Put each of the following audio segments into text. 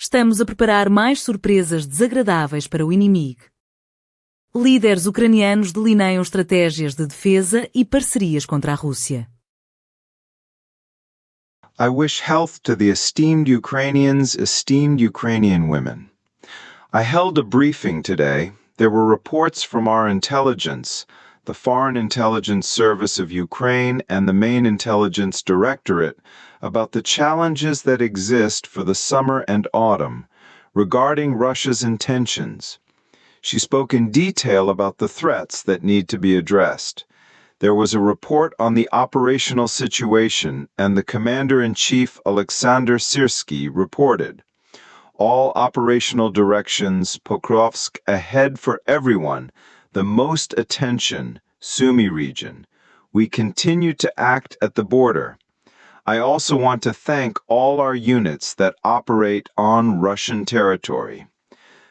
Estamos a preparar mais surpresas desagradáveis para o inimigo. Líderes ucranianos delineiam estratégias de defesa e parcerias contra a Rússia. I wish health to the esteemed Ukrainians, esteemed Ukrainian women. I held a briefing today. There were reports from our intelligence, the Foreign Intelligence Service of Ukraine and the main intelligence directorate, about the challenges that exist for the summer and autumn regarding Russia's intentions. She spoke in detail about the threats that need to be addressed. There was a report on the operational situation, and the Commander-in-Chief Alexander Sirsky reported. All operational directions, Pokrovsk ahead for everyone, the most attention, Sumy region. We continue to act at the border. I also want to thank all our units that operate on Russian territory.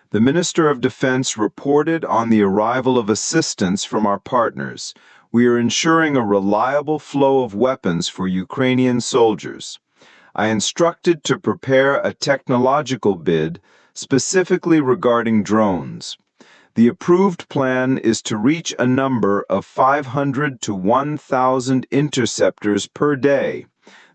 The Minister of Defense reported on the arrival of assistance from our partners. We are ensuring a reliable flow of weapons for Ukrainian soldiers. I instructed to prepare a technological bid specifically regarding drones. The approved plan is to reach a number of 500 to 1,000 interceptors per day.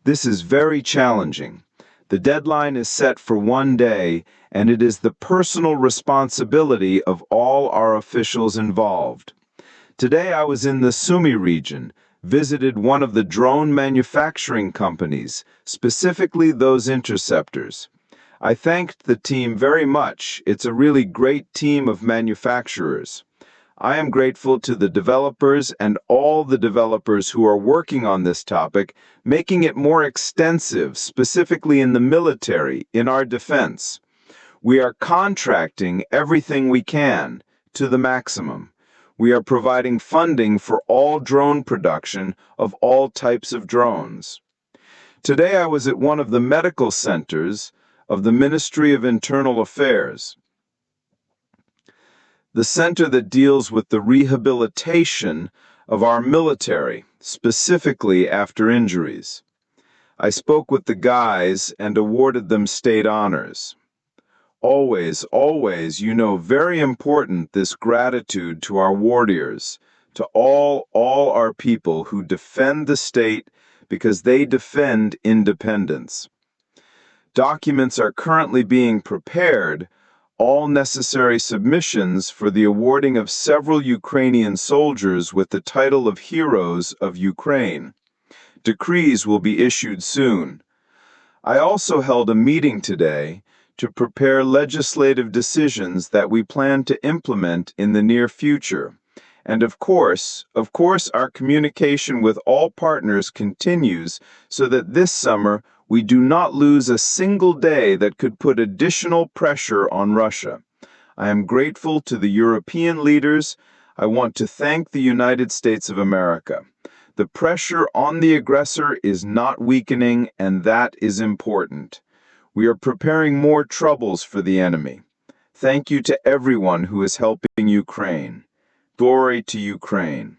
This is very challenging. The deadline is set for 1 day, and it is the personal responsibility of all our officials involved. Today I was in the Sumy region, visited one of the drone manufacturing companies, specifically those interceptors. I thanked the team very much. It's a really great team of manufacturers. I am grateful to the developers and all the developers who are working on this topic, making it more extensive, specifically in the military, in our defense. We are contracting everything we can to the maximum. We are providing funding for all drone production of all types of drones. Today I was at one of the medical centers of the Ministry of Internal Affairs, the center that deals with the rehabilitation of our military, specifically after injuries. I spoke with the guys and awarded them state honors. Always, very important this gratitude to our warriors, to all our people who defend the state because they defend independence. Documents are currently being prepared, all necessary submissions for the awarding of several Ukrainian soldiers with the title of Heroes of Ukraine. Decrees will be issued soon. I also held a meeting today to prepare legislative decisions that we plan to implement in the near future. And of course, our communication with all partners continues so that this summer we do not lose a single day that could put additional pressure on Russia. I am grateful to the European leaders. I want to thank the United States of America. The pressure on the aggressor is not weakening, and that is important. We are preparing more troubles for the enemy. Thank you to everyone who is helping Ukraine. Glory to Ukraine.